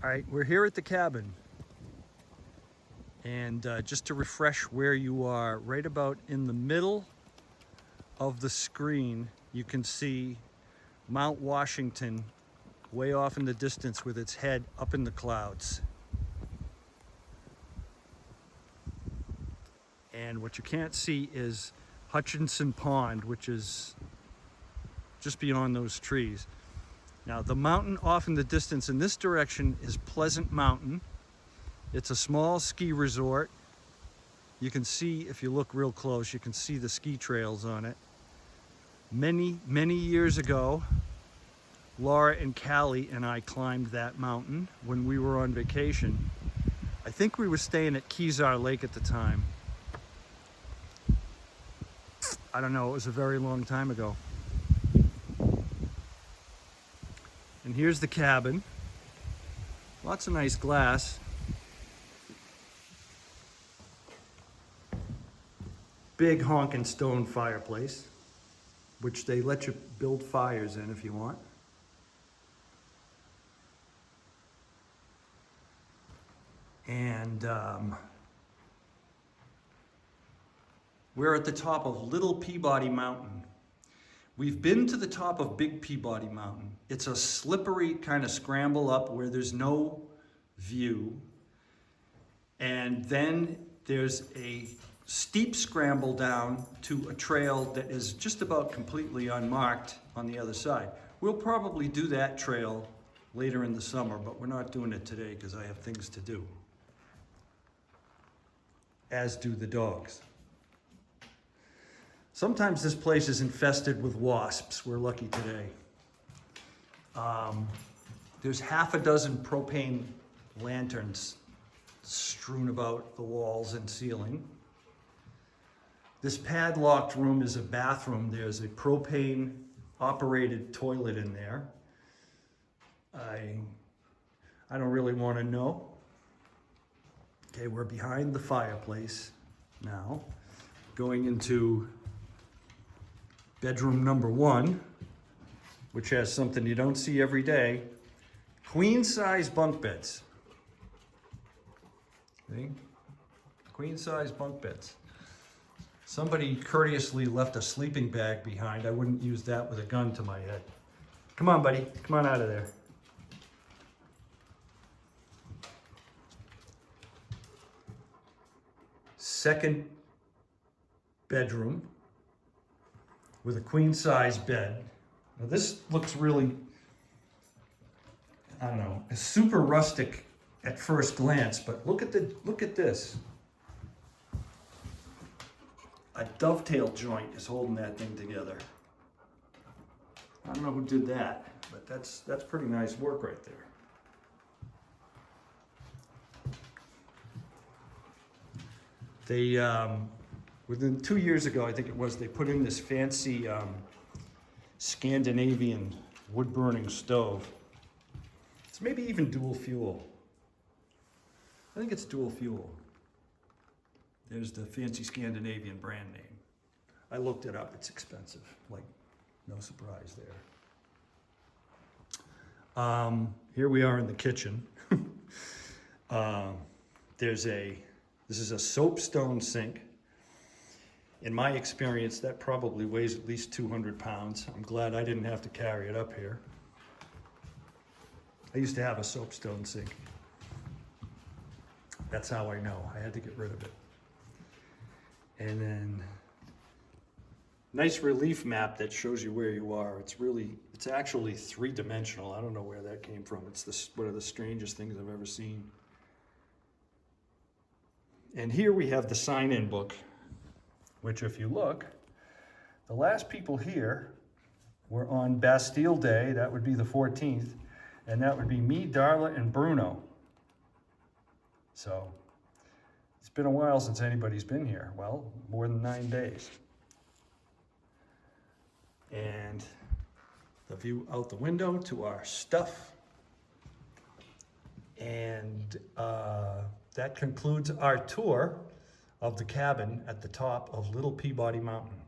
All right, we're here at the cabin. And just to refresh where you are, right about in the middle of the screen, you can see Mount Washington way off in the distance with its head up in the clouds. And what you can't see is Hutchinson Pond, which is just beyond those trees. Now, the mountain off in the distance in this direction is Pleasant Mountain. It's a small ski resort. You can see, if you look real close, you can see the ski trails on it. Many, many years ago, Laura and Callie and I climbed that mountain when we were on vacation. I think we were staying at Kezar Lake at the time. I don't know, it was a very long time ago. And here's the cabin. Lots of nice glass. Big honking stone fireplace, which they let you build fires in if you want. And we're at the top of Little Peabody Mountain. We've been to the top of Big Peabody Mountain. It's a slippery kind of scramble up where there's no view. And then there's a steep scramble down to a trail that is just about completely unmarked on the other side. We'll probably do that trail later in the summer, but we're not doing it today because I have things to do. As do the dogs. Sometimes this place is infested with wasps. We're lucky today. There's half a dozen propane lanterns strewn about the walls and ceiling. This padlocked room is a bathroom. There's a propane operated toilet in there. I don't really want to know. Okay, we're behind the fireplace now, going into bedroom number 1, which has something you don't see every day. Queen size bunk beds. See? Queen size bunk beds. Somebody courteously left a sleeping bag behind. I wouldn't use that with a gun to my head. Come on, buddy. Come on out of there. Second bedroom with a queen size bed. Now this looks really, I don't know, super rustic at first glance, but look at this. A dovetail joint is holding that thing together. I don't know who did that, but that's pretty nice work right there. They, within 2 years ago, I think it was, they put in this fancy Scandinavian wood-burning stove. It's maybe even dual fuel. I think it's dual fuel. There's the fancy Scandinavian brand name. I looked it up, it's expensive, like no surprise there. Here we are in the kitchen. This is a soapstone sink. In my experience, that probably weighs at least 200 pounds. I'm glad I didn't have to carry it up here. I used to have a soapstone sink. That's how I know. I had to get rid of it. And then, nice relief map that shows you where you are. It's actually 3-dimensional. I don't know where that came from. It's one of the strangest things I've ever seen. And here we have the sign-in book, which if you look, the last people here were on Bastille Day. That would be the 14th. And that would be me, Darla, and Bruno. So, it's been a while since anybody's been here. Well, more than 9 days. And the view out the window to our stuff. And that concludes our tour of the cabin at the top of Little Peabody Mountain.